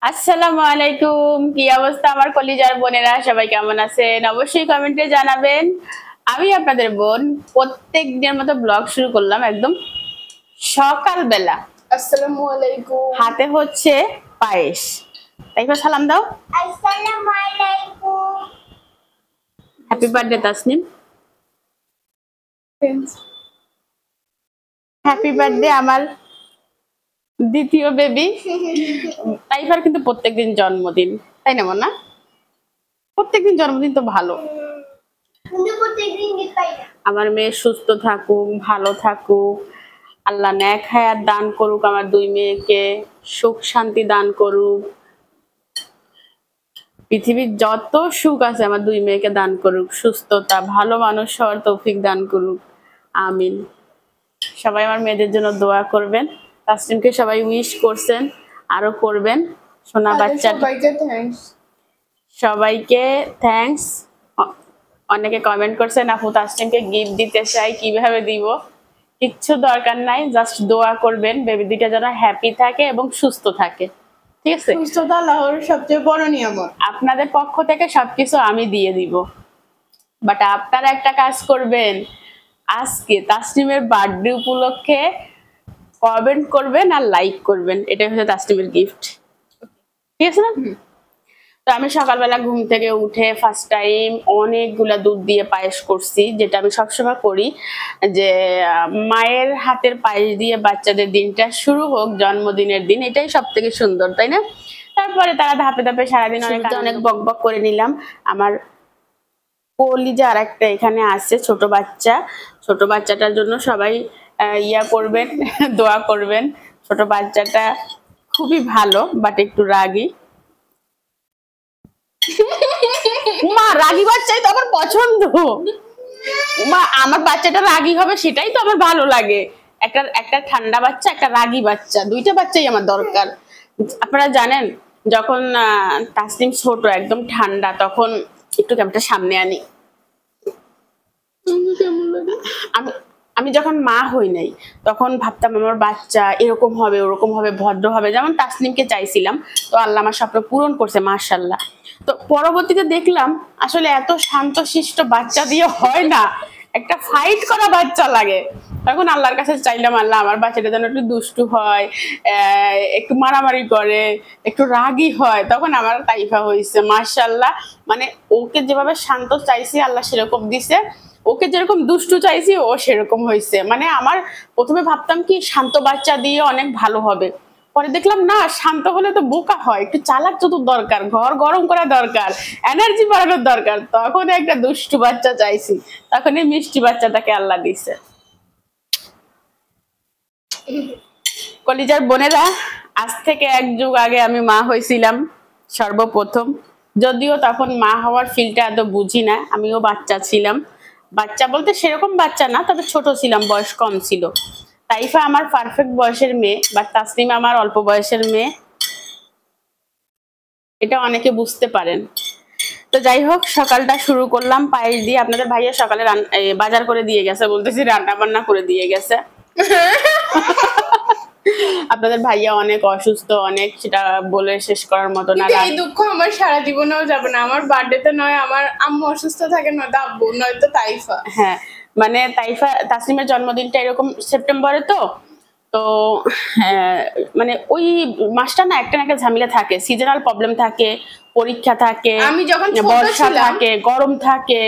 আসসালামু আলাইকুম। কি অবস্থা আমার কলিজার বোনেরা, সবাই কেমন আছেন? অবশ্যই কমেন্টে জানাবেন। আমি আপনাদের বোন প্রত্যেক দিনের মতো ব্লগ শুরু করলাম একদম সকালবেলা। আসসালামু আলাইকুম। হাতে হচ্ছে পায়েস। তাইফা সালাম দাও। আসসালামু আলাইকুম। Happy birthday Tasnim. Happy birthday আমার দ্বিতীয় বেবি। তাইফার কিন্তু প্রত্যেকদিন জন্মদিন, তাই না মনে? প্রত্যেকদিন জন্মদিন তো ভালো। আমার মেয়ে সুস্থ থাকুক, ভালো থাকুক, আল্লাহ নেক হায়াত দান করুক, আমার দুই মেয়েকে সুখ শান্তি দান করুক, পৃথিবীর যত সুখ আছে আমার দুই মেয়েকে দান করুক, সুস্থতা, ভালো মানুষ হওয়ার তৌফিক দান করুক, আমিন। সবাই আমার মেয়েদের জন্য দোয়া করবেন। তাসনিমকে সবাই উইশ করছেন, আরো করবেন। সোনা বাচ্চা সবাইকে থ্যাঙ্কস। অনেকে কমেন্ট করছেন আপু তাসনিমকে গিফট দিতে চাই, কিভাবে দিব? কিচ্ছু দরকার নাই, জাস্ট দোয়া করবেন বেবি দুইটা যেন হ্যাপি থাকে এবং সুস্থ থাকে, ঠিক আছে? সুস্থতা আল্লাহর সবচেয়ে বড় নিয়ামত। আপনাদের পক্ষ থেকে সবকিছু আমি দিয়ে দিব, বাট আপনারা একটা কাজ করবেন, আজকে তাসনিমের বার্থডে উপলক্ষে কমেন্ট করবেন আর লাইক করবেন। এটাই হচ্ছে তাসনিমের গিফট, ঠিক আছে না? তো আমি সকালবেলা ঘুম থেকে উঠে ফার্স্ট টাইম অনেকগুলা দুধ দিয়ে পায়েস করছি, যেটা আমি সবসময় করি, যে মায়ের হাতের পায়েস দিয়ে বাচ্চাদের দিনটা শুরু হোক, জন্মদিনের দিন, এটাই সব থেকে সুন্দর, তাই না? তারপরে তারা ধাপে ধাপে সারাদিন অনেক বক বক করে নিলাম। আমার কলিজা আর একটা এখানে আছে ছোট বাচ্চা, ছোট বাচ্চাটার জন্য সবাই ইয়া করবেন, দোয়া করবেন। ছোট বাচ্চাটা খুবই ভালো, বাট একটু রাগী। মা রাগী বাচ্চাই তো আমার পছন্দ। মা আমার বাচ্চাটা রাগী হবে সেটাই তো আমার ভালো লাগে। একটা ঠান্ডা বাচ্চা, একটা রাগী বাচ্চা, দুইটা বাচ্চাই আমার দরকার। আপনারা জানেন যখন তাসনিম ছোট একদম ঠান্ডা, তখন একটু ক্যামেরাটা সামনে আনি। আমি আমি যখন মা হই নাই তখন ভাবতাম আমার বাচ্চা এরকম হবে, ওরকম হবে, ভদ্র হবে, যেমন তাসনিমকে চাইছিলাম। তো আল্লাহ আমার স্বপ্ন পূরণ করছে, মাশাআল্লাহ। তো পরবর্তীতে দেখলাম আসলে এত শান্তশিষ্ট বাচ্চা দিয়ে হয় না, একটা ফাইট করা বাচ্চা লাগে। তখন আল্লাহর কাছে চাইলাম, আল্লাহ আমার বাচ্চাটা যেন একটু দুষ্টু হয়, একটু মারামারি করে, একটু রাগী হয়। তখন আমার তাইফা হয়েছে, মাশাআল্লাহ। মানে ওকে যেভাবে শান্ত চাইছি আল্লাহ সেরকম দিছে, ওকে যেরকম দুষ্টু চাইছি ও সেরকম হয়েছে। মানে আমার প্রথমে ভাবতাম কি শান্ত বাচ্চা দিয়ে অনেক ভালো হবে, পরে দেখলাম না, শান্ত হলে তো বোকা হয়, একটু চালাক চতুর দরকার, ঘর গরম করা দরকার, এনার্জি বাড়ানোর দরকার। তখন একটা দুষ্টু বাচ্চা চাইছি, তখন এই মিষ্টি বাচ্চাটাকে আল্লাহ দিছে। কলিজার বোনেরা, আজ থেকে এক যুগ আগে আমি মা হয়েছিলাম সর্বপ্রথম। যদিও তখন মা হওয়ার ফিলটা এত বুঝি না, আমিও বাচ্চা ছিলাম। বাচ্চা বলতে সেরকম বাচ্চা না, তবে ছোট ছিলাম, বয়স কম ছিল। তাইফা আমার পারফেক্ট বয়সের মেয়ে, বা তাসনিম আমার অল্প বয়সের মেয়ে, এটা অনেকে বুঝতে পারেন। তো যাই হোক, সকালটা শুরু করলাম পায়েস দিয়ে। আপনাদের ভাইয়া সকালে বাজার করে দিয়ে গেছে, বলতেছি রান্না বান্না করে দিয়ে গেছে। আপনাদের ভাইয়া অনেক অসুস্থ, অনেক, সেটা বলে শেষ করার মতো না। এই দুঃখ আমার সারা জীবনেও যাবে না। আমার বার্থডেতে নয় আমার আম্মু অসুস্থ থাকে, নয়তো আব্বু, নয়তো তাইফা। হ্যাঁ, মানে তাইফা তাসনিমের জন্মদিনটা এরকম সেপ্টেম্বরে, তো তো মানে ওই মাসটা না একটা ঝামেলা থাকে, সিজনাল প্রবলেম থাকে, পরীক্ষা থাকে, আমি যখন বর্ষা থাকে, গরম থাকে,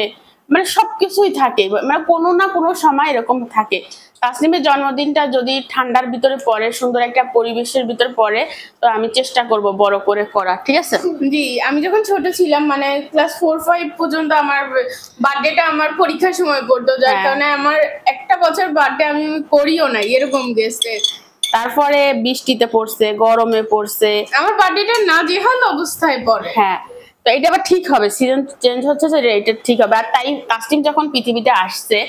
মানে সবকিছুই থাকে, মানে কোনো না কোনো সময় এরকম থাকে। তাসনিমের জন্মদিনটা যদি ঠান্ডার ভিতরে পড়ে, সুন্দর একটা পরিবেশের ভিতরে পড়ে, তো আমি চেষ্টা করব বড় করে করা, ঠিক আছে? জি, আমি যখন ছোট ছিলাম, মানে ক্লাস 4-5 পর্যন্ত আমার বার্থডেটা আমার পরীক্ষার সময় পড়তো, যার কারণে আমার একটা বছর বার্থডে আমি করিও না, এরকম গেছে। তারপরে বৃষ্টিতে পড়ছে, গরমে পড়ছে, আমার বার্থডেটা না যেহাল অবস্থায় পড়ে। হ্যাঁ, তো এটা আবার ঠিক হবে, সিজন চেঞ্জ হচ্ছে, যে এটা ঠিক হবে। আর তাই তাসনিম যখন পৃথিবীতে আসছে,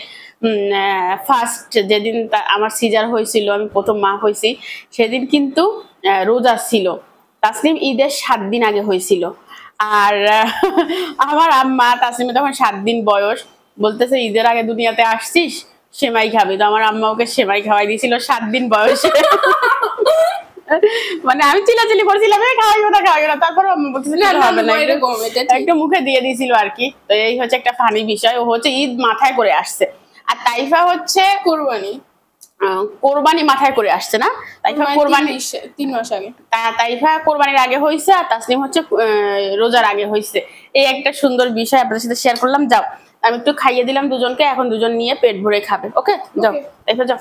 ফার্স্ট যেদিন আমার সিজার হয়েছিল, আমি প্রথম মা হয়েছি, সেদিন কিন্তু রোজা ছিল। তাসনিম ঈদের 7 দিন আগে হয়েছিল। আর আমার আম্মা, তাসনিমের তখন 7 দিন বয়স, বলতেছে ঈদের আগে দুনিয়াতে আসছিস, সেমাই খাবি। তো আমার আম্মা ওকে সেমাই খাওয়াই দিয়েছিল 7 দিন বয়সে। মানে আমি চিল্লাচিল্লি করছিলাম খাওয়াইও না খাওয়াইও না, তারপর একটু মুখে দিয়ে দিয়েছিল আর কি। তো এই হচ্ছে একটা ফানি বিষয়। ও হচ্ছে ঈদ মাথায় করে আসছে, আর তাইফা হচ্ছে কোরবানি মাথায় করে আসছে না। তাইফা কোরবানি 3 মাস আগে, তাইফা কোরবানির আগে হয়েছে, আর তাসনিম হচ্ছে রোজার আগে হয়েছে। এই একটা সুন্দর বিষয় আপনাদের সাথে শেয়ার করলাম। যাও আমি একটু খাইয়ে দিলাম দুজনকে, এখন দুজন নিয়ে পেট ভরে খাবে। ওকে যাও তাইফা যাও।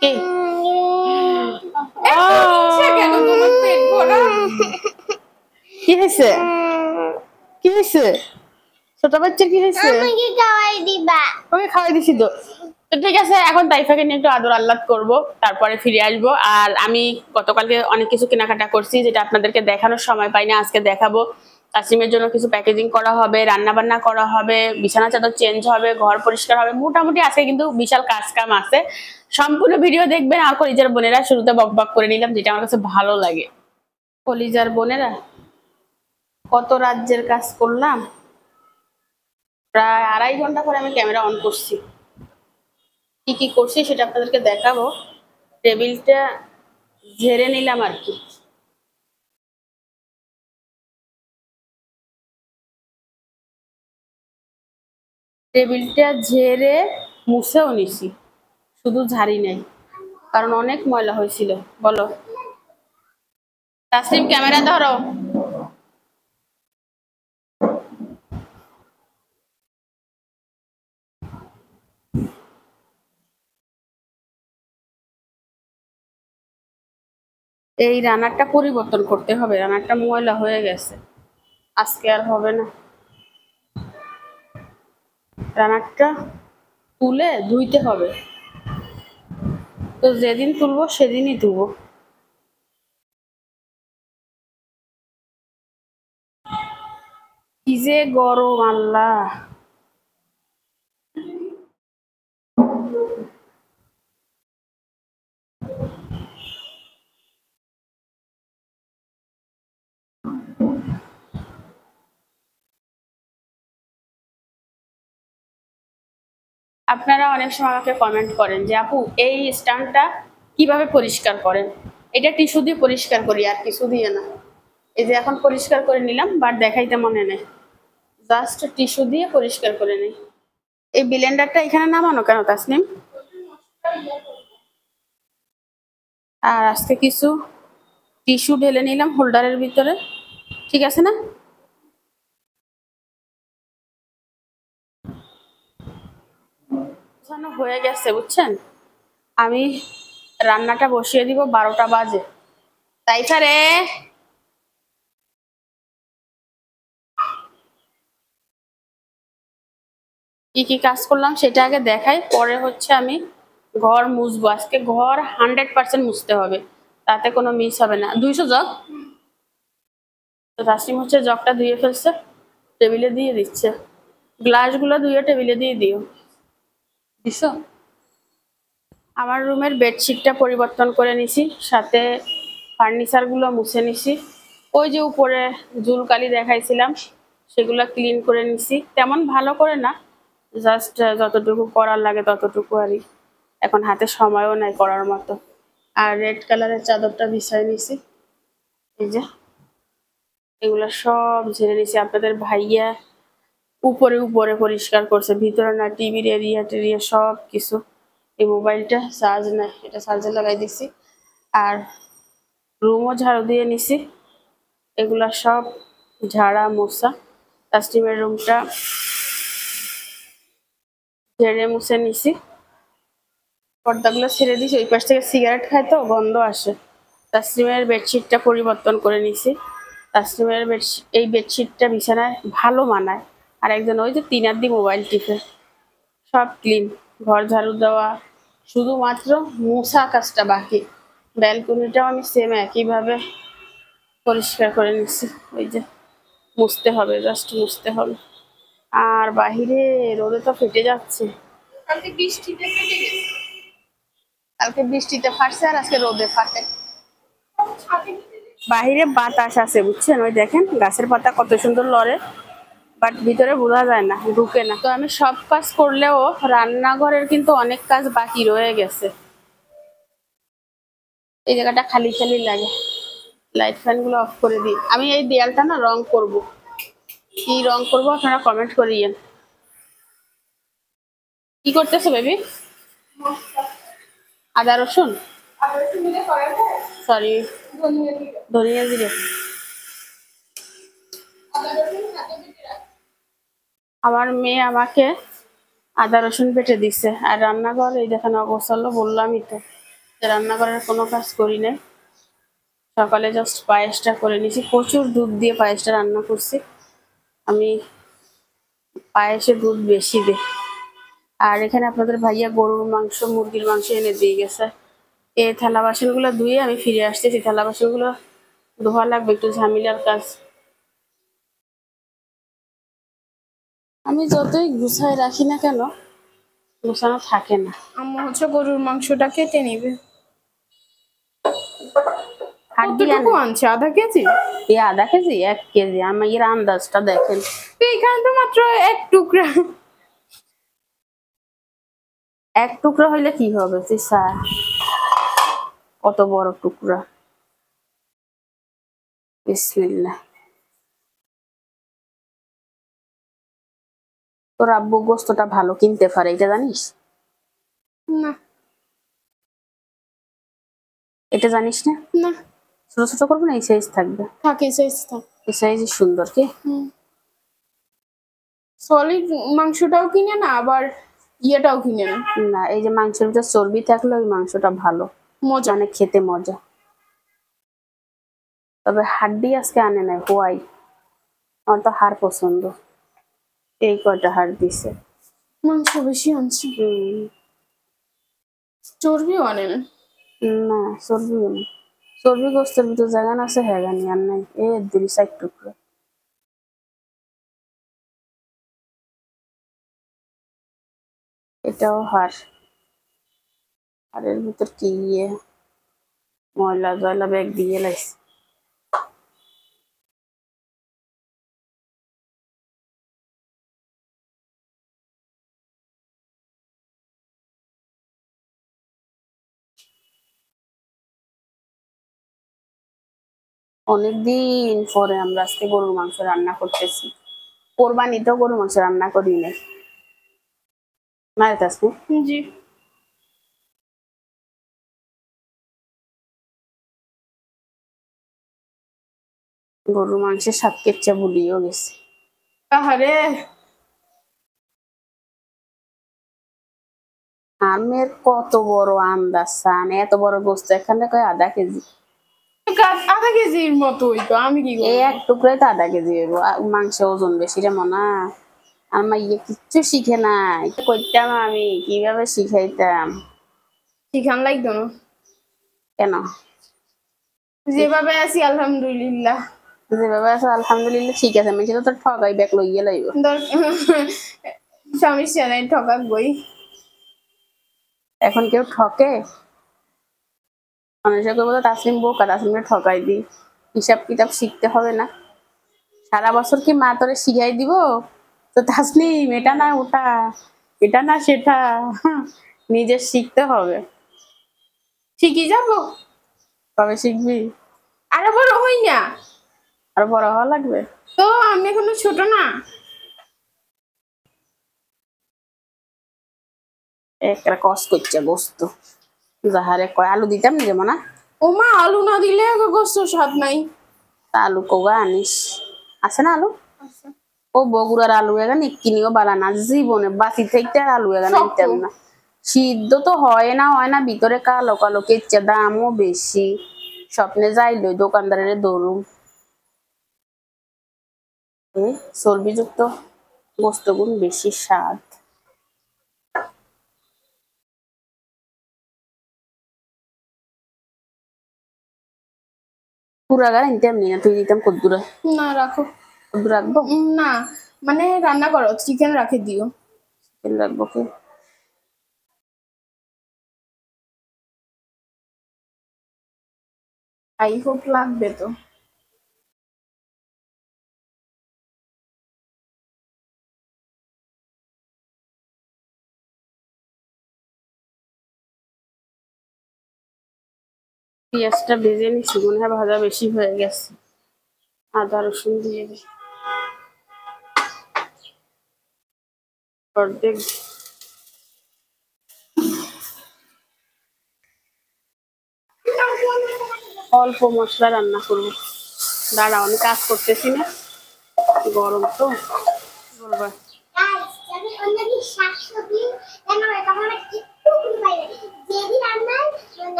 কি কি হয়েছে, কি হয়েছে ছোট বাচ্চার, কি হয়েছে? ওকে খাওয়াই দিছি তো। তো ঠিক আছে, এখন তাইফাকে নিয়ে একটু আদর আহ্লাদ করবো, তারপরে ফিরে আসবো। আর আমি গতকালকে অনেক কিছু কেনাকাটা করছি, যেটা আপনাদেরকে দেখানোর সময় পাই না, আজকে দেখাবো। তাসনিমের জন্য কিছু প্যাকেজিং করা হবে, রান্না বান্না করা হবে, বিছানা চাদর চেঞ্জ হবে, ঘর পরিষ্কার হবে। মোটামুটি আজকে কিন্তু বিশাল কাজ কাম আছে। সম্পূর্ণ ভিডিও দেখবেন। আর কলিজার বোনেরা, শুরুতে বক বক করে নিলাম, যেটা আমার কাছে ভালো লাগে। কলিজার বোনেরা, কত রাজ্যের কাজ করলাম, প্রায় 2.5 ঘন্টা পরে আমি ক্যামেরা অন করছি। কি কি করছি সেটা আপনাদেরকে দেখাবো। টেবিলটা ঝেড়ে নিলাম আর কি। টেবিলটা ঝেড়ে মুছেও নিছি, শুধু ঝাড়ি নাই, কারণ অনেক ময়লা হয়েছিল। বলো তাসনিম, ক্যামেরা ধরো। এই রান্নাটা পরিবর্তন করতে হবে, রান্নাটা ময়লা হয়ে গেছে, আজকে আর হবে না। রান্নাটা তুলে ধুইতে হবে, তো যেদিন তুলবো সেদিনই ধুবো। কি যে গরম আল্লাহ। আপনারা অনেক সময় আমাকে কমেন্ট করেন যে আপু এই স্ট্যান্ডটা কিভাবে পরিষ্কার করেন। এটা টিস্যু দিয়ে পরিষ্কার করি, আর কিছু দিয়ে না। এই যে এখন পরিষ্কার করে নিলাম, বাট দেখাইতে মনে নেই, জাস্ট টিস্যু দিয়ে পরিষ্কার করে নেই। এই ব্লেন্ডারটা এখানে নামানো কেন তাসনিম? আর আজকে কিছু টিস্যু ঢেলে নিলাম হোল্ডারের ভিতরে, ঠিক আছে না? হয়ে গেছে বুঝছেন। আমি রান্নাটা বসিয়ে দিব, 12টা বাজে। তাইফা রে, কি কি কাজ করলাম সেটা আগে দেখাই, পরে হচ্ছে আমি ঘর মুছবো। আজকে ঘর 100% মুছতে হবে, তাতে কোনো মিস হবে না। 200 জগ। তো তাসনিম হচ্ছে জগটা ধুয়ে ফেলছে, টেবিলে দিয়ে দিচ্ছে। গ্লাসগুলো ধুয়ে টেবিলে দিয়ে দিও। দিছো? আমার রুমের বেডশিটটা পরিবর্তন করে নিছি, সাথে ফার্নিচারগুলো মুছে নিছি। ওই যে উপরে জুলকালি দেখাইছিলাম, সেগুলো ক্লিন করে নিছি। তেমন ভালো করে না, জাস্ট যতটুকু করার লাগে ততটুকু আরই। এখন হাতে সময়ও নাই করার মতো। আর রেড কালারের চাদরটা বিছাই নিছি। এই যে এগুলো সব ঝেড়ে নিছি। আপনাদের ভাইয়া উপরে উপরে পরিষ্কার করছে, ভিতরে না, টিভির এরিয়া টেরিয়া সব কিছু। এই মোবাইলটা চার্জ নাই, এটা চার্জে লাগাই দিছি। আর রুমও ঝাড়ু দিয়ে নিছি, এগুলা সব ঝাড়া মোছা। তাসনিমের রুমটা ঝেড়ে মুছে নিছি, পর্দাগুলো ছেড়ে দিছি। ওই পাশ থেকে সিগারেট খায় তো গন্ধ আসে। তাসনিমের বেডশিটটা পরিবর্তন করে নিছি। তাসনিমের বেডশিট, এই বেডশিটটা বিছানায় ভালো মানায়। আর একজন ওই যে 3 দি মোবাইল টিপে। সব ক্লিন, ঘর ঝাড়ু দেওয়া, শুধুমাত্র মোছা কাজটা বাকি। ব্যালকনিটাও আমি সেম একইভাবে পরিষ্কার করে নিচ্ছি। ওই যে মুছতে হবে, জাস্ট মুছতে হবে। আর বাহিরে রোদে তো ফেটে যাচ্ছে। কালকে বৃষ্টিতে ফেটে গেছে। কালকে বৃষ্টিতে ফাটছে, আর আজকে রোদে ফাটে। বাহিরে বাতাস আছে বুঝছেন, ওই দেখেন গাছের পাতা কত সুন্দর লড়ে, বাট ভিতরে বোঝা যায় না, ঢুকে না। তো আমি সব কাজ করলেও রান্নাঘরের কিন্তু অনেক কাজ বাকি রয়ে গেছে। এই জায়গাটা খালি খালি লাগে। লাইট ফ্যান গুলো অফ করে দিই। আমি এই দেয়ালটা না রং করব, কি রং করব আপনারা কমেন্ট করিয়েন। কি করতেছো বেবি? আদা রসুন, সরি ধনিয়া জিরে। আমার মেয়ে আমাকে আদা রসুন বেটে দিছে। আর রান্নাঘর এই দেখেন অগোছালো, বললামই তো রান্নাঘরের কোনো কাজ করি নাই। সকালে জাস্ট পায়েসটা করে নিয়েছি, প্রচুর দুধ দিয়ে পায়েসটা রান্না করছি। আমি পায়েসে দুধ বেশি দিই। আর এখানে আপনাদের ভাইয়া গরুর মাংস মুরগির মাংস এনে দিয়ে গেছে। এই থালা বাসনগুলো ধুয়ে আমি ফিরে আসতেছি। থালা বাসনগুলো ধোয়া লাগবে, একটু ঝামেলার কাজ। আমি যতই গুছায় রাখি না কেন গুছানো থাকে না। আম্মু হচ্ছে গরুর মাংসটা কেটে নিবে। কতটুকু আনছে? আধা কেজি? এই আধা কেজি 1 কেজি, আমার এর আন্দাজটা দেখেন। এখানে তো মাত্র 1 টুকরা। 1 টুকরা হইলে কি হবে চিসা, কত বড় টুকরা। বিসমিল্লাহ। তোর আব্বু গোস্তটা ভালো কিনতে পারে, এটা জানিস? না এটা জানিস না? না, ছোট ছোট করবো না, এই সাইজ থাকবে। থাকে সাইজ থাক। এই সাইজ সুন্দর কি? সলিড মাংসটাও কিনে না, আবার ইয়েটাও কিনে না। না, এই যে মাংসের ভিতরে চর্বি থাকলে ওই মাংসটা ভালো, মজা, মানে খেতে মজা। তবে হাড্ডি আজকে আনে নাই, হোয়াই, আমার তো হাড় পছন্দ। এই কয়টা হাড় দিছে। মাংস বেশি আনছে, চর্বিও আনে না। না চর্বিও না, চর্বি গোস্তের ভিতরে জায়গা আছে, হ্যাগানি আর নাই। এ 2-4 টুকরো। এটাও হাড়। হাড়ের ভিতর কি ইয়ে ময়লা জয়লা ব্যাগ দিয়ে লাইছে। অনেকদিন পরে আমরা আজকে গরুর মাংস রান্না করতেছি। কোরবানিতেও গরুর মাংস রান্না করি নাই, মায়ের কাছে। জি, গরুর মাংসের স্বাদ কেচ্ছা ভুলিয়েও গেছে। আহারে আমের কত বড় আন্দাজ চান, এত বড় গোস্ত এখানে কয় আধা কেজি। আধা কেজির মতোই তো, আমি কি এই করবো? 1 টুকরাই তো আধা কেজি হইব। মাংস ওজন বেশি রে মনা। আমার ইয়ে কিচ্ছু শিখে নাই, করতাম আমি কিভাবে শিখাইতাম। শিখান লাগতো না, কেন? যেভাবে আছি আলহামদুলিল্লাহ। যেভাবে আছে আলহামদুলিল্লাহ ঠিক আছে, আমি তো ঠগাই ব্যাগ লইয়ে লাইব। সমস্যা নাই, ঠকাক বই। এখন কেউ ঠকে? মানুষের বলে তাসলিম বোকা, তাসলিমে ঠকাই দিই। হিসাব কিতাব শিখতে হবে না? সারা বছর কি মা তোরে শিখাই দিব? তো তাসলিম এটা না ওটা, এটা না সেটা, নিজে শিখতে হবে। শিখি যাবো, কবে শিখবি? আরো বড় হই না আর বড় হওয়া লাগবে তো, আমি এখনো ছোট না। একটা কস করছে গোস্ত, যাহারে কয় আলু দিতাম নি যেমন না। ও মা, আলু না দিলে গোস্ত স্বাদ নাই। আলু কগা আনিস, আছে না আলু? ও বগুড়ার আলু এখানে কিনিও বালা না, জীবনে বাসি থেকে আর আলু এখানে নিতাম না। সিদ্ধ তো হয় না, ভিতরে কালো কালো কেচ্ছে, দামও বেশি। স্বপ্নে যাইলো দোকানদারের দৌড়ুম। চর্বিযুক্ত গোস্ত গুণ বেশি স্বাদ। পুরা গা নিতাম নি না, তুই দিতাম কদ্দুরা। না রাখো, কদ্দুর রাখবো? না মানে রান্না করো, চিকেন রাখে দিও। রাখবো কি? আই হোপ লাগবে তো। পেঁয়াজটা ভেজে নিচ্ছি, মনে হয় ভাজা বেশি হয়ে গেছে। আদা রসুন দিয়ে দিই অর্ধেক। অল্প মশলা রান্না করবো। দাঁড়াও, আমি কাজ করতেছি না, গরম তো বলবা।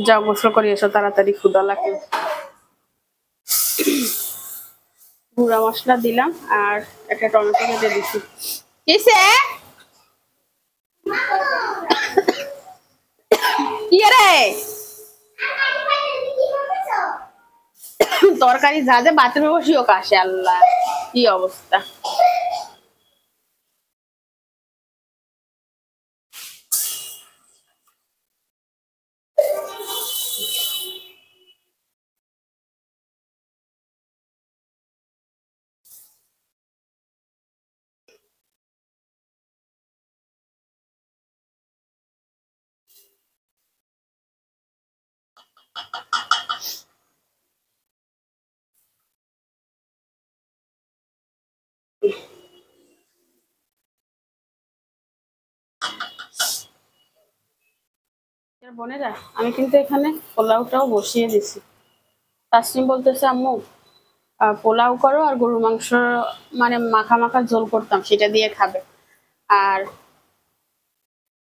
যাও গোসল করে এসো তাড়াতাড়ি, ক্ষুধা লাগে। গুঁড়া মশলা দিলাম আর একটা টমেটো কেটে দিচ্ছি। কিসে কি রে তরকারি যা যে বাথরুমে বসিও কাশে, আল্লাহ কি অবস্থা। বোনেরা, আমি কিন্তু এখানে পোলাওটাও বসিয়ে দিছি। তাসনিম বলতেছে আম্মু পোলাও করো আর গরুর মাংস মানে মাখা মাখা ঝোল করতাম, সেটা দিয়ে খাবে। আর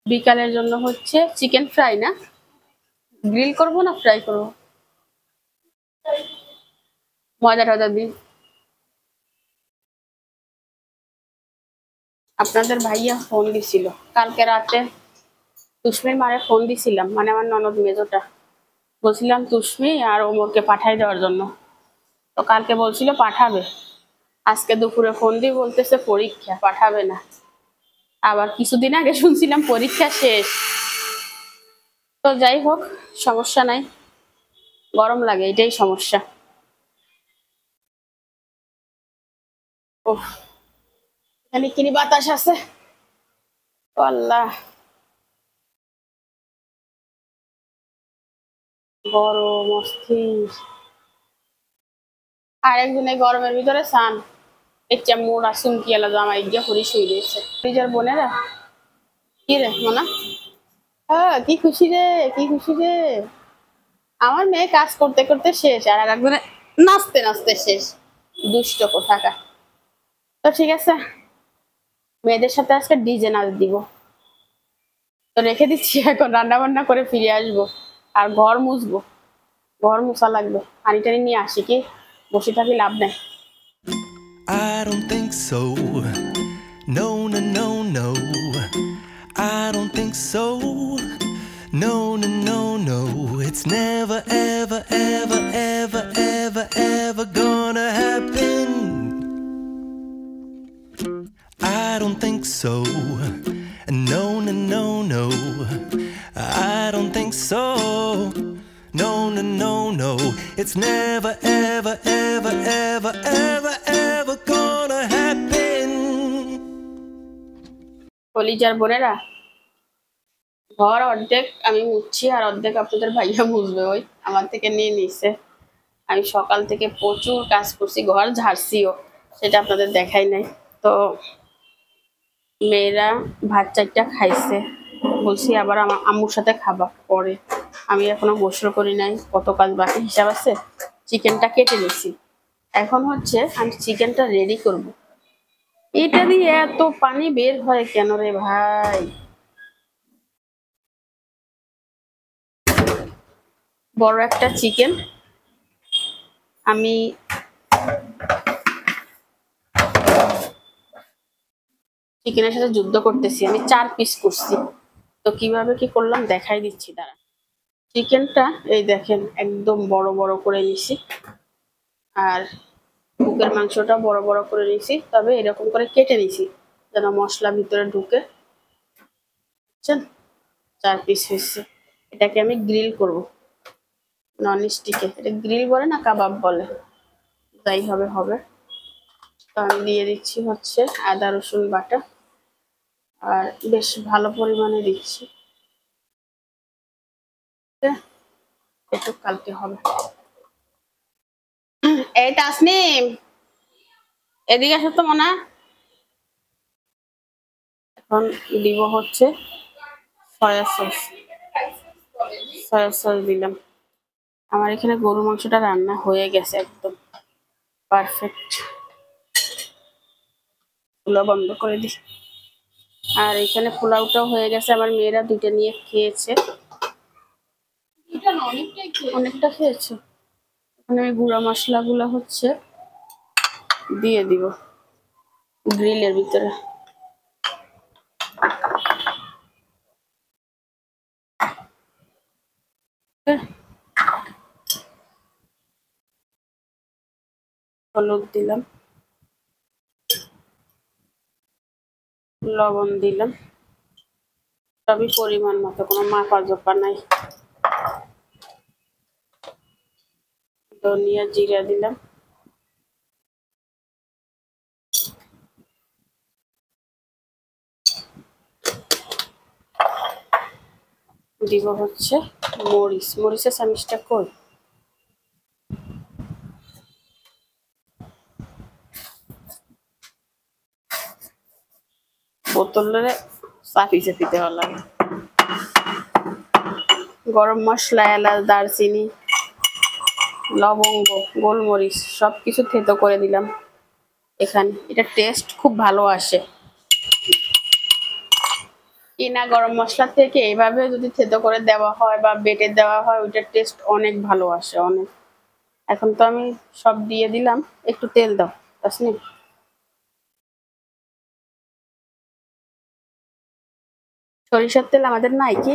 বিকালের জন্য হচ্ছে চিকেন ফ্রাই, না গ্রিল করবো না ফ্রাই করবো, মজা টজা দিই। আপনাদের ভাইয়া ফোন দিছিল কালকে রাতে, তুষ্মির মারে ফোন দিছিলাম, মানে আমার ননদ মেজোটা, বলছিলাম তুষ্মি আর ওমরকে পাঠাই দেওয়ার জন্য। তো কালকে বলছিল পাঠাবে, আজকে দুপুরে ফোন দিয়ে বলতেছে পরীক্ষা, পাঠাবে না। আবার কিছুদিন আগে শুনছিলাম পরীক্ষা শেষ। তো যাই হোক, সমস্যা নাই, গরম লাগে এটাই সমস্যা। ওহ, এখানে কিনি বাতাস আছে, ও আল্লাহ গরম অস্থির। আর একদিন এই গরমের ভিতরে সান একটা মোড়া সুমকি এলা জামাই গিয়ে হরি শুই রয়েছে। নিজের বোনেরা কি রে মোনা, হ্যাঁ কি খুশি রে, কি খুশি রে। আমার মেয়ে কাজ করতে করতে শেষ, আর একজনে নাচতে নাচতে শেষ, দুষ্ট কোথাকার। তো ঠিক আছে, মেয়েদের সাথে আজকে ডিজে নাচ দিব। তো রেখে দিচ্ছি, এখন রান্না বান্না করে ফিরে আসবো আর ঘর মুছবো, ঘর মুছা লাগবে। পানি টানি নিয়ে আসি, কি বসে থাকি লাভ নাই। I don't think so. No, no, no, no. I don't think so. No, no, no, no. It's never, ever, ever, ever, ever, ever gonna happen. I don't think so. No, no, no, no. I don't think so. No, no, no, no. It's never, ever, ever, ever, ever, ever gonna happen. কলিজার বোনেরা, ঘর অর্ধেক আমি মুছছি আর অর্ধেক আপনাদের ভাইয়া মুছবে, ওই আমার থেকে নিয়ে নিছে। আমি সকাল থেকে প্রচুর কাজ করছি, ঘর ঝাড়ছিও, সেটা আপনাদের দেখাই নাই। তো মেয়েরা ভাত চারটা খাইছে, বলছি আবার আমার আম্মুর সাথে খাবা পরে। আমি এখনো গোসল করি নাই, কত কাজ বাকি হিসাব আছে। চিকেনটা কেটে নিছি, এখন হচ্ছে আমি চিকেনটা রেডি করব। এটা দিয়ে এত পানি বের হয় কেন রে ভাই। বড় একটা চিকেন আমি চিকেনের সাথে যুদ্ধ করতেছি, আমি 4 পিস করছি। তো কিভাবে কি করলাম দেখাই দিচ্ছি, দাঁড়া। চিকেনটা এই দেখেন একদম বড় বড় করে নিছি, আর বুকের মাংসটা বড় বড় করে নিছি, তবে এরকম করে কেটে নিছি যেন মশলা ভিতরে ঢুকে। বুঝছেন, 4 পিস হয়েছে। এটাকে আমি গ্রিল করব নন স্টিকে। এটা গ্রিল বলে না কাবাব বলে, যাই হবে হবে। তো আমি দিয়ে দিচ্ছি হচ্ছে আদা রসুন বাটা, আর বেশ ভালো পরিমাণে দিচ্ছি। একটু কালকে হবে। এই তাসনিম, এদিকে আসো তো মনা। এখন দিব হচ্ছে সয়া সস। সয়া সস দিলাম। আমার এখানে গরু মাংসটা রান্না হয়ে গেছে একদম পারফেক্ট। চুলা বন্ধ করে দিই। আর এখানে পোলাওটাও হয়ে গেছে, আমার মেয়েরা দুইটা নিয়ে খেয়েছে। অনেকটা খেয়েছে। এখানে আমি গুঁড়া মশলাগুলো হচ্ছে দিয়ে দিব গ্রিলের ভিতরে। হলুদ দিলাম, লবণ দিলাম, সবই পরিমাণ মতো, কোনো মাপা জোপা নাই। ধনিয়া জিরা দিলাম, দিব হচ্ছে মরিচ। মরিচের চামিচটা কই? বোতলে চাপি চাপিতে হলো। গরম মশলা, এলাচ, দারচিনি, লবঙ্গ, গোলমরিচ সবকিছু থেতো করে দিলাম এখানে। এটা টেস্ট খুব ভালো আসে। কিনা গরম মশলা থেকে এইভাবে যদি থেতো করে দেওয়া হয় বা বেটে দেওয়া হয়, ওইটার টেস্ট অনেক ভালো আসে, অনেক। এখন তো আমি সব দিয়ে দিলাম। একটু তেল দাও তাসনিম। সরিষার তেল আমাদের নাই কি?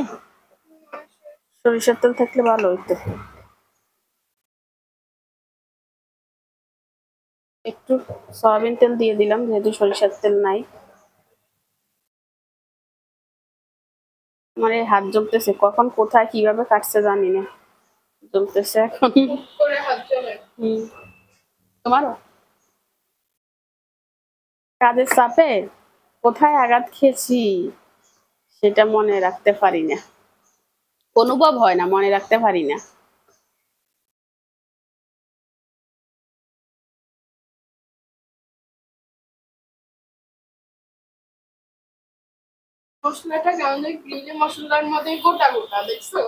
সরিষার তেল থাকলে ভালো হইতো। একটু সয়াবিন তেল দিয়ে দিলাম যেহেতু সরিষার তেল নাই। আমার এই হাত জ্বলতেছে, কখন কোথায় কিভাবে কাটছে জানি না, জ্বলতেছে এখন। তোমারও কাজের চাপে কোথায় আঘাত খেয়েছি সেটা মনে রাখতে পারি না, অনুভব হয় না, মনে রাখতে পারি না। মশলাটা কেমন গ্রিলে মশলার মধ্যে গোটা গোটা, দেখছো?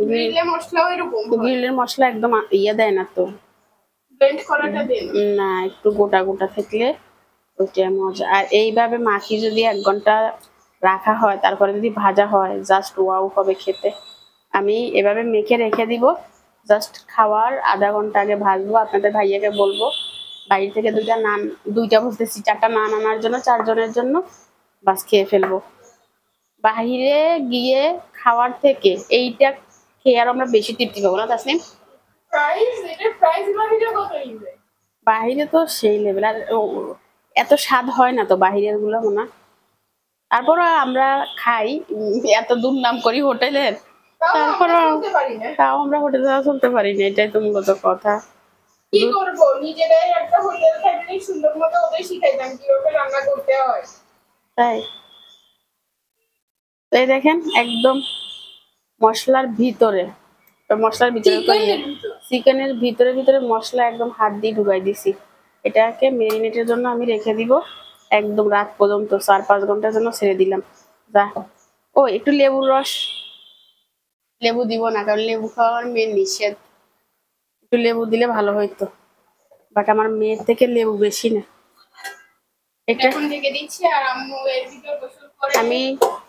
গ্রিলে মশলা এরকম গ্রিলের মশলা একদম ইয়ে দেয় না তো, ব্লেন্ড করাটা দেন না, একটু গোটা গোটা থাকলে ওইটা মজা। আর এইভাবে মাখি যদি 1 ঘন্টা রাখা হয়, তারপরে যদি ভাজা হয়, জাস্ট ওয়াও হবে খেতে। আমি এভাবে মেখে রেখে দিব, জাস্ট খাওয়ার আধা ঘন্টা আগে ভাজবো। আপনাদের ভাইয়াকে বলবো বাইরে থেকে 2টা নান, 2টা বলতেছি 4টা নান আনার জন্য, 4 জনের জন্য, বাস খেয়ে ফেলবো। বাহিরে গিয়ে খাওয়ার থেকে এইটা খেয়ে আর আমরা বেশি তৃপ্তি পাবো না তাসনিম? বাহিরে তো সেই লেভেল, আর এত স্বাদ হয় না তো বাহিরের গুলো মনে। তারপর আমরা খাই, এত দুর্নাম করি হোটেলের, তারপর তাও আমরা হোটেলে চলতে পারি না, এটাই তো মূলত কথা। কি করব, নিজেরাই একটা হোটেল থাকলে সুন্দর মতো ওদের শিখাইতাম কিভাবে রান্না করতে হয়। তাই এই দেখেন একদম মশলার ভিতরে, মশলার ভিতরে চিকেনের ভিতরে ভিতরে মশলা একদম হাত দিয়ে ঢুকাই দিছি। এটাকে মেরিনেটের জন্য আমি রেখে দিব একদম রাত পর্যন্ত, 4-5 ঘন্টার জন্য ছেড়ে দিলাম। যা, ও একটু লেবুর রস, লেবু দিব না কারণ লেবু খাওয়ার মেয়ে নিষেধ। একটু লেবু দিলে ভালো হইতো, বাট আমার মেয়ের থেকে লেবু বেশি না। এখন থেকে দিচ্ছি। আর আম্মু এর ভিতর গোসল করে, আমি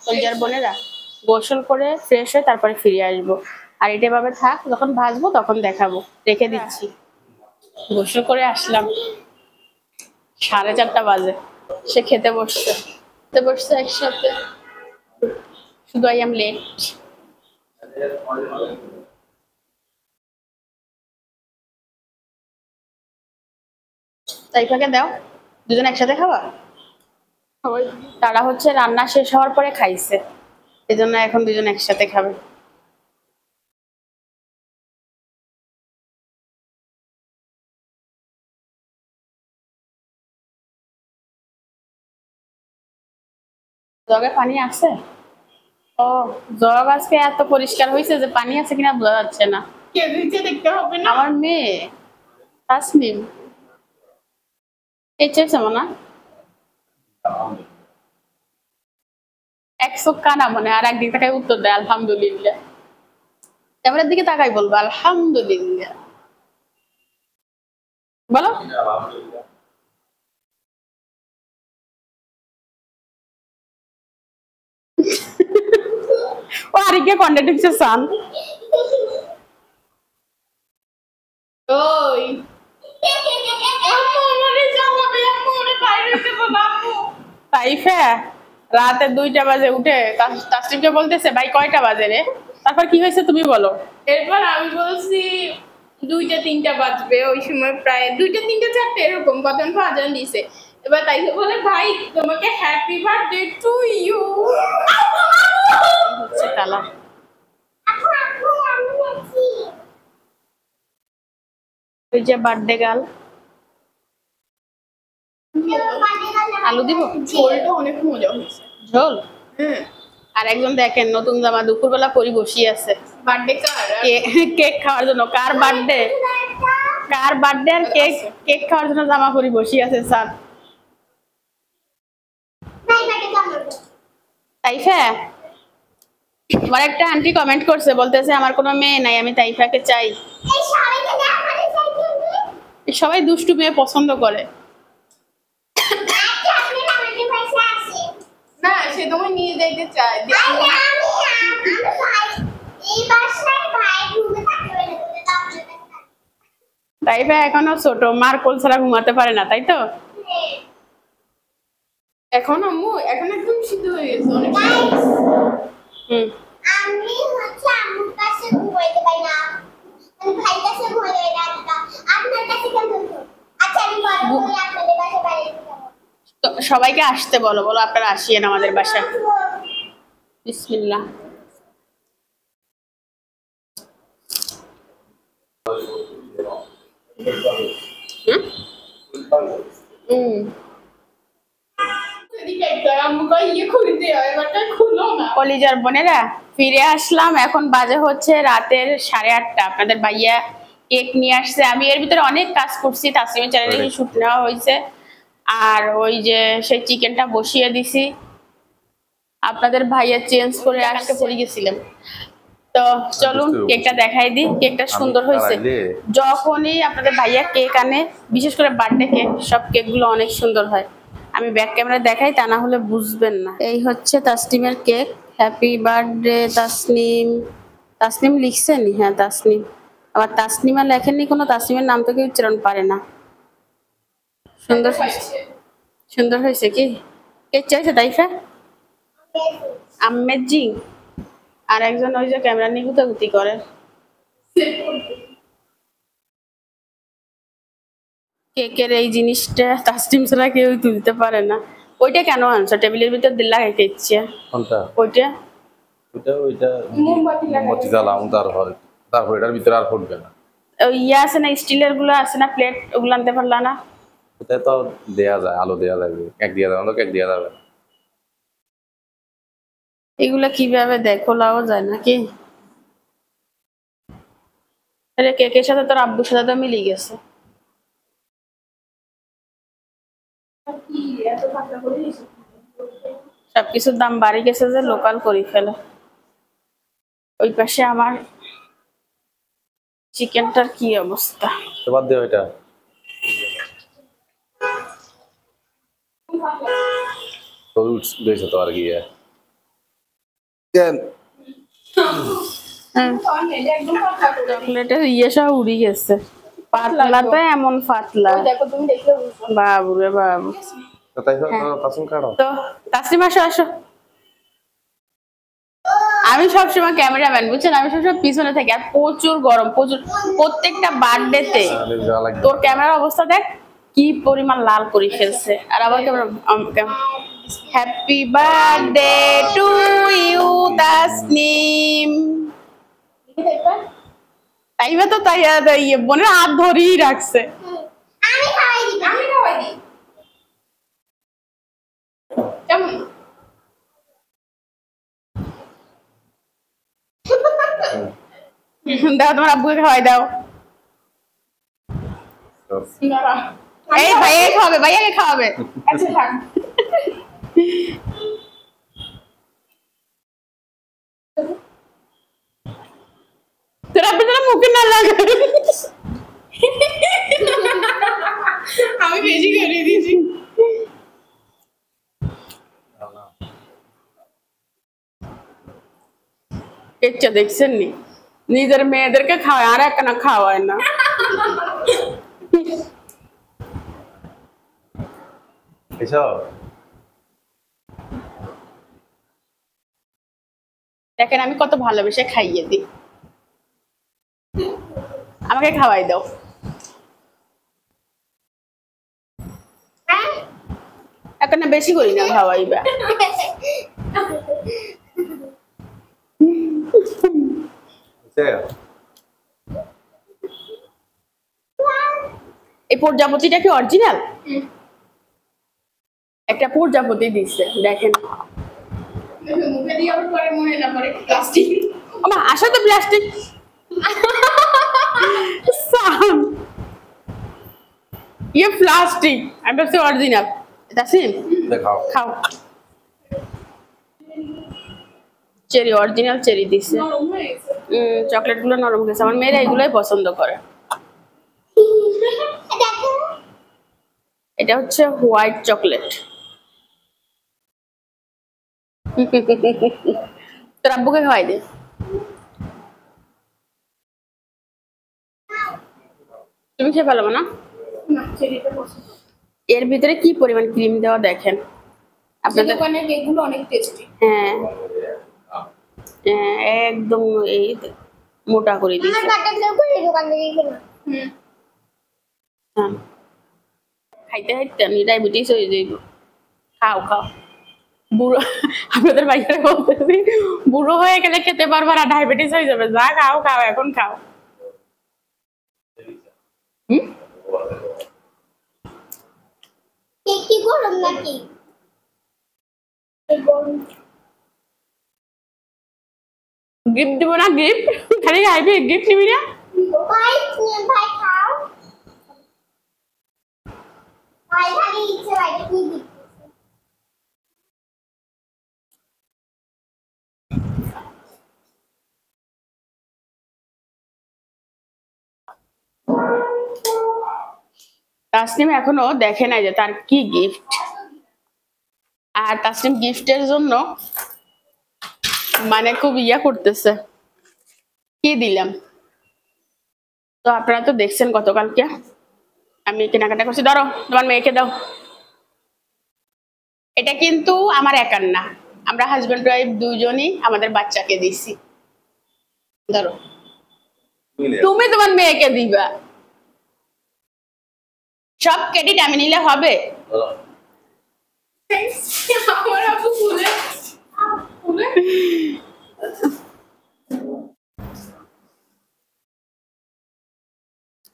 কলজার বোনেরা গোসল করে ফ্রেশ হয়ে তারপরে ফিরে আসবো। আর এটা ভাবে থাক, যখন ভাজবো তখন দেখাবো। রেখে দিচ্ছি। গোসল করে আসলাম, 4:30 বাজে। সে খেতে বসছে, একসাথে, শুধু আই এম লেট। তাই ফাঁকে দাও, দুজন একসাথে খাওয়া। তারা হচ্ছে রান্না শেষ হওয়ার পরে খাইছে, এজন্য এখন দুজন একসাথে খাবে। জগে পানি আছে? ও, জগ আজকে এত পরিষ্কার হয়েছে যে পানি আছে কিনা বোঝা যাচ্ছে না। কে দিচ্ছে দেখতে হবে না? আমার মেয়ে তাসনিম এই চেয়েছে মনে হয়। এক চোখ কানা মনে আর একদিক তাকাই উত্তর দেয় আলহামদুলিল্লাহ। ক্যামেরার দিকে তাকাই বলবো আলহামদুলিল্লাহ। বলো। ও আরিকে কন্টেন্ট দিচ্ছে সান। ওই আম্মু আমারে জামাবে, আম্মু আমারে বাইরে দেব না আম্মু। তাইফে রাতে 2টা বাজে উঠে তাসরিফকে বলতেছে ভাই কয়টা বাজে রে? তারপর কি হয়েছে তুমি বলো। এরপর আমি বলছি 2টা 3টা বাজবে, ওই সময় প্রায় 2টা 3টা 4টা এরকম কতক্ষণ আজান দিছে। এবার তাই বলে ভাই তোমাকে হ্যাপি বার্থডে টু ইউ। হচ্ছে কালা ওই যে বার্থডে গার্ল। আলু দিব? ঝোলটা অনেক মজা হয়েছে। ঝোল। হুম, আর একজন দেখেন নতুন জামা দুপুরবেলা পরি বসিয়ে আছে বার্থডে কার? কেক খাওয়ার জন্য। কার বার্থডে? কার বার্থডে আর কেক কেক খাওয়ার জন্য জামা পরি বসিয়ে আছে স্যার। তাইফা আমার একটা আন্টি কমেন্ট করছে বলতেছে আমার কোনো মেয়ে নাই, আমি তাইফাকে চাই। সবাই দুষ্টু মেয়ে পছন্দ করে। না, সে তোমায় নিয়ে যাইতে চায়। তাইফা এখনো ছোট, মার কোল ছাড়া ঘুমাতে পারে না, তাই তো? এখন আম্মু এখন একদম সিদ্ধ হয়ে গেছে অনেক। হুম। আমি হচ্ছে আম্মুর কাছে ঘুমাইতে পারি না, আমি ভাইয়ের কাছে ঘুমাই না। আপনার কাছে কেন ঘুমাবো? আচ্ছা আমি বড় হয়ে আপনাদের কাছে বাড়ি যাব। তো সবাইকে আসতে বলো, বলো আপনারা আসিয়েন আমাদের বাসায়। বিসমিল্লাহ। কলিজার বোনেরা ফিরে আসলাম, এখন বাজে হচ্ছে রাতের 8:30। আপনাদের ভাইয়া কেক নিয়ে আসছে। আমি এর ভিতরে অনেক কাজ করছি, তাসলিমের চ্যানেলে শুট নেওয়া হয়েছে। আর ওই যে সেই চিকেনটা বসিয়ে দিছি। আপনাদের ভাইয়া চেঞ্জ করে আজকে পরে গেছিলাম। তো চলুন কেকটা দেখাই দিই। কেকটা সুন্দর হয়েছে। যখনই আপনাদের ভাইয়া কেক আনে, বিশেষ করে বার্থডে কেক, সব কেকগুলো অনেক সুন্দর হয়। আমি ব্যাক ক্যামেরা দেখাই, তা না হলে বুঝবেন না। এই হচ্ছে তাসনিমের cake. Happy birthday Tasnim. Tasnim লিখছেন? হ্যাঁ তাসনিম। আবার তাসনিমা লেখেননি, কোনো তাসনিমের নাম তো কেউ উচ্চারণ পারে না। সুন্দর সুন্দর হয়েছে কি? কেক চাইছে তাইফা? আমেজিং। আর একজন ওই যে ক্যামেরা নিয়ে গুতাগুতি করে। কেকের এই জিনিসটা তাসনিম ছাড়া কেউ তুলতে পারে না। ওইটা কেন আনছো? টেবিলের ভিতর দিল্লা রেখে ইচ্ছে কোনটা? ওইটা ওইটা মোমবাতি জ্বালাম, তারপর এটার ভিতরে আর ফুটবে না। ওই ইয়ে আছে না, স্টিলের গুলো আছে না, প্লেট, ওগুলো আনতে পারলা না? ওটা তো দেয়া যায়, আলো দেয়া যাবে, কেক দেওয়া যাবে না, কেক দেওয়া যাবে না। এগুলা কিভাবে দেয়? খোলাও যায় নাকি? আরে কেকের সাথে তোর আব্বুর সাথে তো মিলে গেছে। সবকিছুর দাম বাড়ি গেছে যে লোকাল করে ফেলে। ওই পাশে আমার চিকেনটার কি অবস্থা? তো বাদ দেও এটা। তো উঠছে তো আর গিয়ে চকলেটের ইয়ে সব উড়ে গেছে। পাতলা তো এমন পাতলা, দেখো তুমি দেখলে বুঝবে। বাবু রে বাবু। তো তাই তাসুন কাটো। তো তাসলিম আসো আসো। আমি সবসময় ক্যামেরাম্যান, বুঝছেন, আমি সবসময় পিছনে থাকি। আর প্রচুর গরম, প্রচুর। প্রত্যেকটা বার্থডেতে তোর ক্যামেরার অবস্থা দেখ কি পরিমাণ লাল করে ফেলছে। আর আবার happy birthday to you Tasnim. Taiba তো তাই বোনের হাত ধরেই রাখছে। আমি খাওয়াই দিই। আমি খাওয়াই দিই। কেমন? দাও তোমার আব্বুকে খাওয়াই দাও। দাঁড়া। এই ভাইয়াকে খাওয়াবে, ভাইয়াকে খাওয়াবে। আচ্ছা থাক। তোর আব্বু তোর মুখে না লাগে। আমি বেশি করে দিয়েছি। ইচ্ছা দেখছেন নি, নিজের মেয়েদেরকে খাওয়ায় আর একটা না খাওয়ায় না। এসব দেখেন আমি কত ভালোবেসে খাইয়ে দিই। আমাকে খাওয়াই দাও। এখন না বেশি করি না খাওয়াইবা। এই প্রজাপতিটা কি অরিজিনাল? একটা প্রজাপতি দিচ্ছে দেখেন। মুখে দিয়ে আবার পরে মনে না পড়ে প্লাস্টিক। আমার আশা তো প্লাস্টিক। ये प्लास्टिक আমি বলছি অরিজিনাল। এটা সিম দেখাও। খাও। চেরি অরিজিনাল চেরি দিছে। নরম হয়ে গেছে। চকলেট গুলো নরম গেছে, আমার মেয়েরা এগুলোই পছন্দ করে। দেখো এটা হচ্ছে হোয়াইট চকলেট। তোর আব্বুকে খাওয়াই দে। তুমি খেয়ে ফেলবো না? না চেরিটা পছন্দ। এর ভিতরে কি পরিমাণ ক্রিম দেওয়া দেখেন আপনাদের। দোকানের কেকগুলো অনেক টেস্টি। হ্যাঁ হ্যাঁ, একদম এই মোটা করে আমার দিয়েছে। বাটারগুলো করে দোকান থেকে কিনা হ্যাঁ, খাইতে খাইতে আমি ডায়াবেটিস হয়ে যাইব। খাও খাও। বুড়ো আপনাদের বাইরে বলতেছি বুড়ো হয়ে গেলে খেতে পারবা না, ডায়াবেটিস হয়ে যাবে। যা খাও খাও, এখন খাও। হুম, কেক কি গরম নাকি? গিফট দিব না? গিফট খালি খাইবি, গিফট নিবি না? ভাই ভাই খাও ভাই খালি ইচ্ছে ভাই কি দিচ্ছিস? তাসনিম এখনো দেখে নাই যে তার কি গিফট। আর তাসনিম গিফটের জন্য মানে খুব ইয়া করতেছে, কি দিলাম। তো আপনারা তো দেখছেন গতকালকে আমি কেনাকাটা করছি। ধরো তোমার মেয়েকে দাও। এটা কিন্তু আমার একার না, আমরা হাজবেন্ড ওয়াইফ দুজনই আমাদের বাচ্চাকে দিছি। ধরো তুমি তোমার মেয়েকে দিবা, সব ক্রেডিট আমি নিলে হবে? আমার আপু ফুলে ফুলে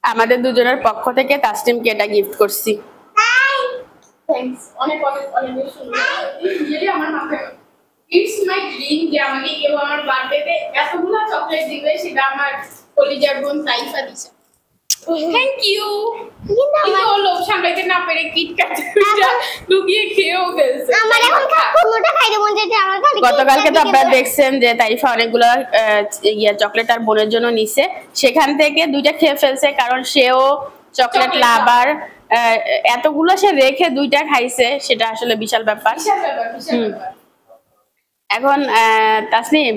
আমাদের দুজনের পক্ষ থেকে তাসনিমকে এটা গিফট করছি। থ্যাঙ্কস অনেক অনেক অনেক বেশি সুন্দর। রিয়েলি আমার মাথায় ইটস মাই ড্রিম যে আমাকে কেউ আমার বার্থডেতে এতগুলো চকলেট দিবে, সেটা আমার কলিজার বোন সাইফা দিছে। Thank you. কিন্তু ও লোভ সামলাইতে না পেরে কিটক্যাট লুকিয়ে খেয়েও ফেলছে। আমার এখন কোনোটা খাইতে মন চাইছে আমার খালি গতকালকে তো আপনারা দেখছেন যে তাইফা অনেকগুলো চকলেট আর বোনের জন্য নিছে, সেখান থেকে দুইটা খেয়ে ফেলছে, কারণ সেও চকলেট লাভার। এতগুলো সে রেখে দুইটা খাইছে, সেটা আসলে বিশাল ব্যাপার। বিশাল ব্যাপার, বিশাল ব্যাপার। এখন তাসনিম,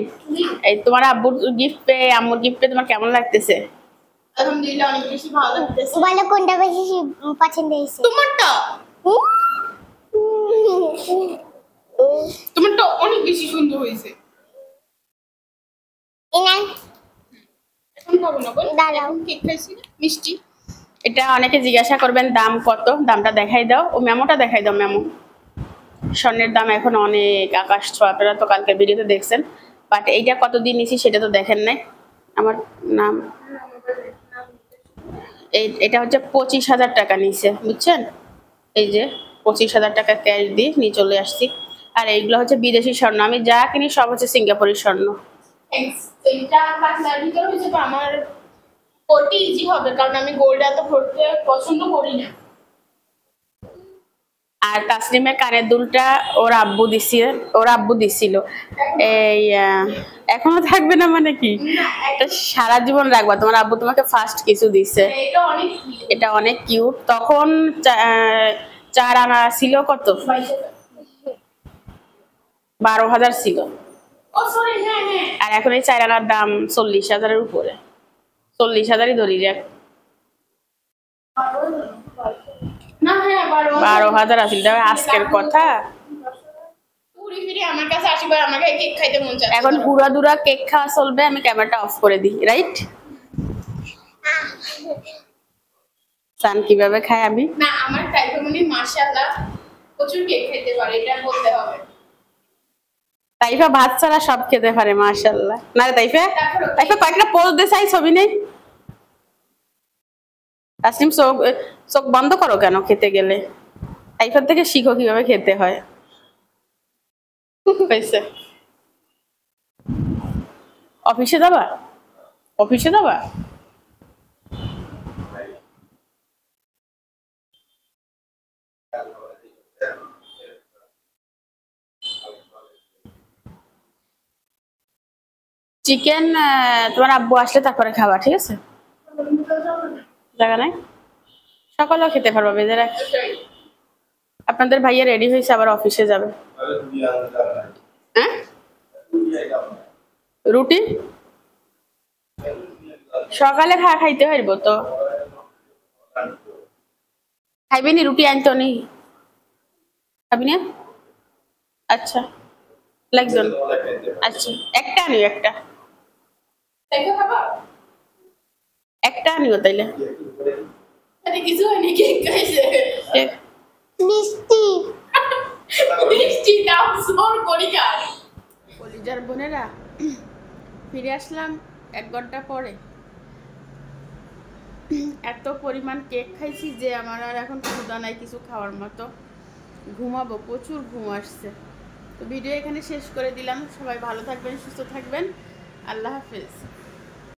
এই তোমার আব্বুর গিফট পেয়ে আম্মুর গিফট পেয়ে তোমার কেমন লাগতেছে? আলহামদুলিল্লাহ অনেক বেশি ভালো লাগতেছে। বলো কোনটা বেশি পছন্দ হয়েছে? তোমারটা তোমারটা অনেক বেশি সুন্দর হয়েছে। ইনান এখন খাবো না, বল দাঁড়াও। কেক খাইছি না, মিষ্টি। এটা অনেকে জিজ্ঞাসা করবেন দাম কত, দামটা দেখাই দাও। ও মেমোটা দেখাই দাও। মেমো স্বর্ণের দাম এখন অনেক আকাশ ছোঁয়া, আপনারা তো কালকের ভিডিওতে দেখছেন। বাট এইটা কতদিন নিছি সেটা তো দেখেন নাই। আমার নাম এটা হচ্ছে 25,000 টাকা নিছে, বুঝছেন? এই যে 25,000 টাকা ক্যাশ দিয়ে নিয়ে চলে আসছি। আর এইগুলো হচ্ছে বিদেশি স্বর্ণ, আমি যা কিনি সব হচ্ছে সিঙ্গাপুরের স্বর্ণ। থ্যাঙ্কস। এটা পাতলার ভিতরে হয়েছে তো আমার পড়তে ইজি হবে, কারণ আমি গোল্ড এত পড়তে পছন্দ করি না। আর তাসলিমের কানের দুলটা ওর আব্বু দিছিল। এই এখনো থাকবে না মানে কি? এটা সারা জীবন রাখবা, তোমার আব্বু তোমাকে ফার্স্ট কিছু দিছে। এটা অনেক cute। এটা অনেক কিউট। তখন 4 আনা ছিল কত? 12,000 ছিল। ও সরি, হ্যাঁ হ্যাঁ। আর এখন এই 4 আনার দাম 40,000-এর উপরে। 40,000-ই ধরি রাখ। না হ্যাঁ 12,000 আছিল, এটা আজকের কথা। পুরি ফিরে আমার কাছে আসিবার আমাকে কেক খাইতে মন চায়। এখন পুরা কেক খাওয়া চলবে, আমি ক্যামেরাটা অফ করে দিই, রাইট? সান কিভাবে খায় আমি? না, আমার টাইফামনি মাশাআল্লাহ প্রচুর কেক খেতে পারে, এটা বলতে হবে। তাইফা ভাত ছাড়া সব খেতে পারে মাশাআল্লাহ। না তাইফা কয়েকটা পোজ দে, চাই ছবি নেই। তাসলিম চোখ বন্ধ করো কেন খেতে গেলে? তাইফার থেকে শিখো কিভাবে খেতে হয়। হয়েছে। অফিসে যাবা? চিকেন তোমার আব্বু আসলে তারপরে খাবা, ঠিক আছে? জায়গা নাই, সকালেও খেতে পারবা, বেজে রাখ। আপনাদের ভাইয়া রেডি হয়েছে, আবার অফিসে যাবে। হ্যাঁ, রুটি সকালে খাইতে হইব তো। খাইবি নি? রুটি আনতো নি? খাবি না? আচ্ছা লাগজন। আচ্ছা একটা আনিও, একটা আনিও তাইলে। আরে কিছু হয়নি, কেক খাইছে। মিষ্টি দাও জোর করি কার। কলিজার বোনেরা, ফিরে আসলাম 1 ঘন্টা পরে। এত পরিমাণ কেক খাইছি যে আমার আর এখন ক্ষুধা নাই কিছু খাওয়ার মতো। ঘুমাবো, প্রচুর ঘুম আসছে। তো ভিডিও এখানে শেষ করে দিলাম। সবাই ভালো থাকবেন, সুস্থ থাকবেন। আল্লাহ হাফেজ।